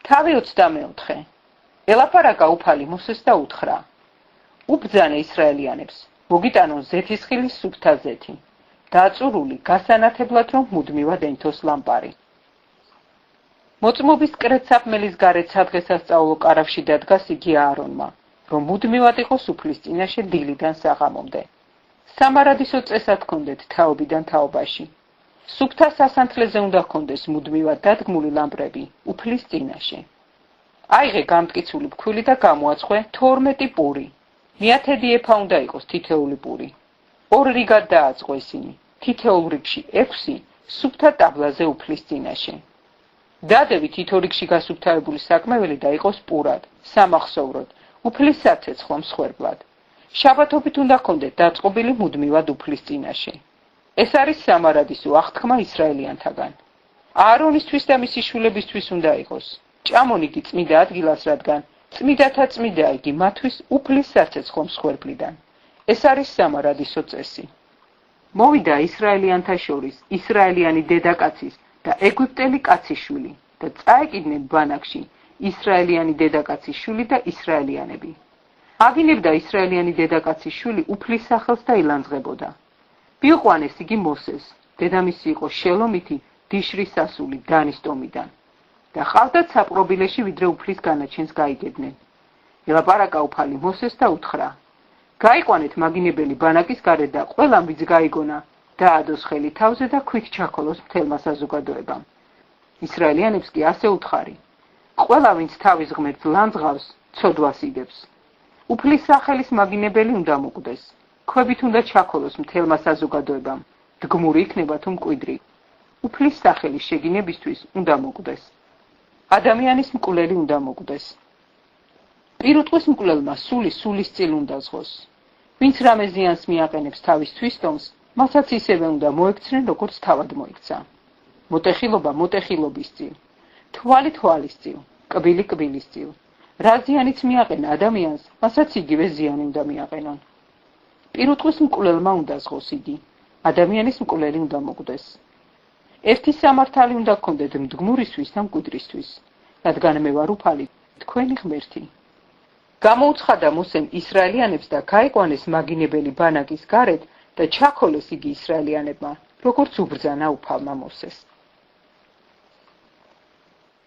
თავი 24. ელაპარაკა უფალი მოსეს და უთხრა: უბძანე ისრაელიანებს, მოგიტანონ ზეთისხილის სუფთა ზეთი, დაწურული გასანათებლად, რომ მუდმივად ენთოს ლამპარი. მოწმობის კრეცაფმელის გარეთ სადღესასწაულო კარავში დადგას იგი აარონმა, რომ მუდმივად იყოს უფლის წინაშე დილიდან საღამომდე. სამარადისო წესად ჰქონდეთ თაობიდან თაობაში. სუფთა სასანთლეზე უნდა ჰქონდეს მუდმივად დადგმული ლამპრები უფლის წინაშე. აიღე გამტკიცული ფქვილი და გამოაცხვე 12 პური. მეათედი ეფა უნდა იყოს თითეული პური. 2 რიგად დააწყო ისინი, თითოეულ რიგში 6 სუფთა ტაბლაზე უფლის წინაშე. დადევი თითო რიგში გასუფთავებული საკმეველი და იყოს პურად, სამახსოვროდ, უფლის საცეცხლო მსხვერპლად. შაბათობით უნდა ჰქონდეთ დაწყობილი მუდმივად უფლის წინაშე. ეს არის სამარადისო აღთქმა ისრაელიანთაგან. აარონისთვის და მისი შვილებისთვის უნდა იყოს. ჭამონ იგი წმიდა ადგილას, რადგან წმიდათა წმიდაა იგი მათთვის უფლის საცეცხლო მსხვერპლიდან. ეს არის სამარადისო წესი. მოვიდა ისრაელიანთა შორის ისრაელიანი დედაკაცის და ეგვიპტელი კაცის შვილი და წაეკიდნენ ბანაკში ისრაელიანი დედაკაცის შვილი და ისრაელიანები. აგინებდა ისრაელიანი დედაკაცის შვილი უფლის სახელს და ილანძღებოდა. მიიყვანეს იგი მოსეს, დედამისი იყო შელომითი დიშრის სასული დანის ტომიდან და ყავდათ საპყრობილეში ვიდრე უფლის განაჩენს გაიგებდნენ. ელაპარაკა უფალი მოსეს და უთხრა: გაიყვანეთ მაგინებელი ბანაკის გარეთ და ყველამ ვინც გაიგონა დაადოს ხელი თავზე და ქვით ჩაქოლოს მთელმა საზოგადოებამ. ისრაელიანებს კი ასე უთხარი: ყველა ვინც თავის ღმერთს ლანძღავს, ცოდვას იგებს. უფლის სახელის მაგინებელი უნდა მოკვდეს. ქვებით უნდა ჩაქოლოს მთელმა საზოგადოებამ, დგმური იქნება თუ მკვიდრი. უფლის სახელის შეგინებისთვის უნდა მოკვდეს. ადამიანის მკვლელი უნდა მოკვდეს. პირუტყვის მკვლელმა სულის წილ უნდა ზღოს. ვინც რამე ზიანს მიაყენებს თავის თვისდომს, მასაც ისევე უნდა მოექცნენ, როგორც თავად მოიქცა. მოტეხილობა მოტეხილობის წილ, თვალი თვალის წილ, კბილი კბილის წილ. რა ზიანიც მიაყენა ადამიანს, მასაც იგივე ზიანი უნდა მიაყენონ. პირუტყვის მკვლელმა უნდა ზღოს იგი, ადამიანის მკვლელი უნდა მოკვდეს. ერთი სამართალი უნდა გქონდეთ მდგმურისთვის და მკვიდრისთვის, რადგან მე ვარ უფალი, თქვენი ღმერთი. გამოუცხადა მოსემ ისრაელიანებს და გაიყვანეს მაგინებელი ბანაკის გარეთ და ჩაქოლეს იგი ისრაელიანებმა, როგორც უბრძანა უფალმა მოსეს.